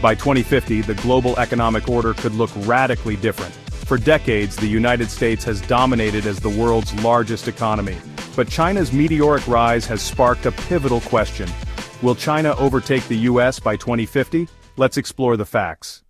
By 2050, the global economic order could look radically different. For decades, the United States has dominated as the world's largest economy. But China's meteoric rise has sparked a pivotal question. Will China overtake the US by 2050? Let's explore the facts.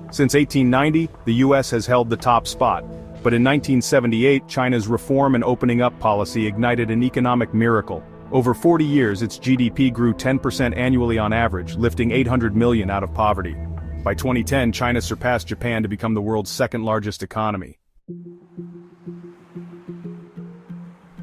Since 1890, the US has held the top spot. But in 1978, China's reform and opening up policy ignited an economic miracle. Over 40 years, its GDP grew 10% annually on average, lifting 800 million out of poverty. By 2010, China surpassed Japan to become the world's second-largest economy.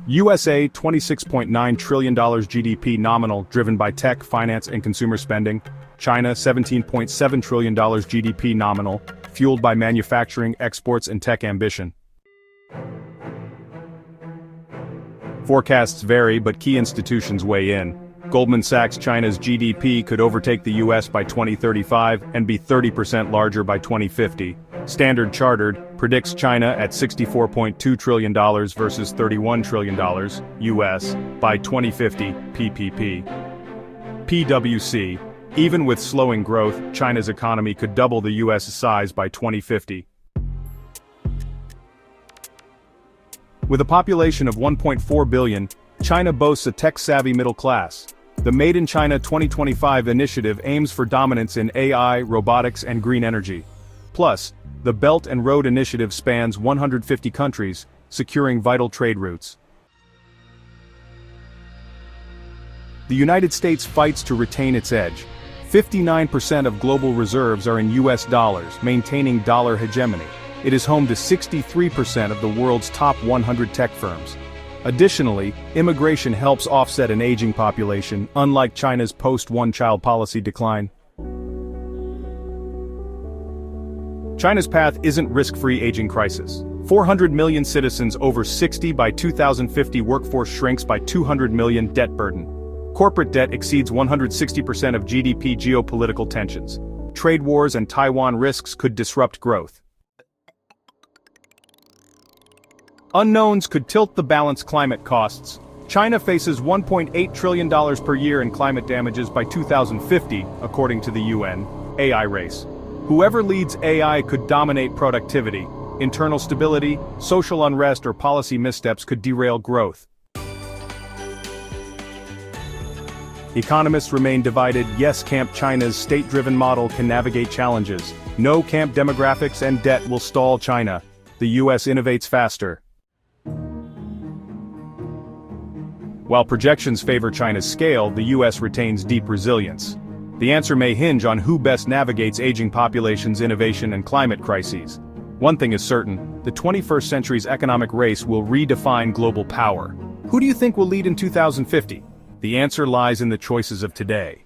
USA $26.9 trillion GDP nominal, driven by tech, finance, and consumer spending. China $17.7 trillion GDP nominal, fueled by manufacturing, exports, and tech ambition. Forecasts vary, but key institutions weigh in. Goldman Sachs China's GDP could overtake the US by 2035 and be 30% larger by 2050. Standard Chartered predicts China at $64.2 trillion versus $31 trillion US by 2050 PPP. PwC, even with slowing growth, China's economy could double the US size by 2050. With a population of 1.4 billion, China boasts a tech-savvy middle class. The Made in China 2025 initiative aims for dominance in AI, robotics, and green energy. Plus, the Belt and Road Initiative spans 150 countries, securing vital trade routes. The United States fights to retain its edge. 59% of global reserves are in US dollars, maintaining dollar hegemony. It is home to 63% of the world's top 100 tech firms. Additionally, immigration helps offset an aging population, unlike China's post-one-child policy decline. China's path isn't risk-free aging crisis. 400 million citizens over 60 by 2050, workforce shrinks by 200 million, debt burden. Corporate debt exceeds 160% of GDP, geopolitical tensions. Trade wars and Taiwan risks could disrupt growth. Unknowns could tilt the balance. Climate costs. China faces $1.8 trillion per year in climate damages by 2050, according to the UN. AI race. Whoever leads AI could dominate productivity. Internal stability, social unrest, or policy missteps could derail growth. Economists remain divided. Yes camp. China's state-driven model can navigate challenges. No camp. Demographics and debt will stall China. The US innovates faster. While projections favor China's scale, the US retains deep resilience. The answer may hinge on who best navigates aging populations, innovation, and climate crises. One thing is certain, the 21st century's economic race will redefine global power. Who do you think will lead in 2050? The answer lies in the choices of today.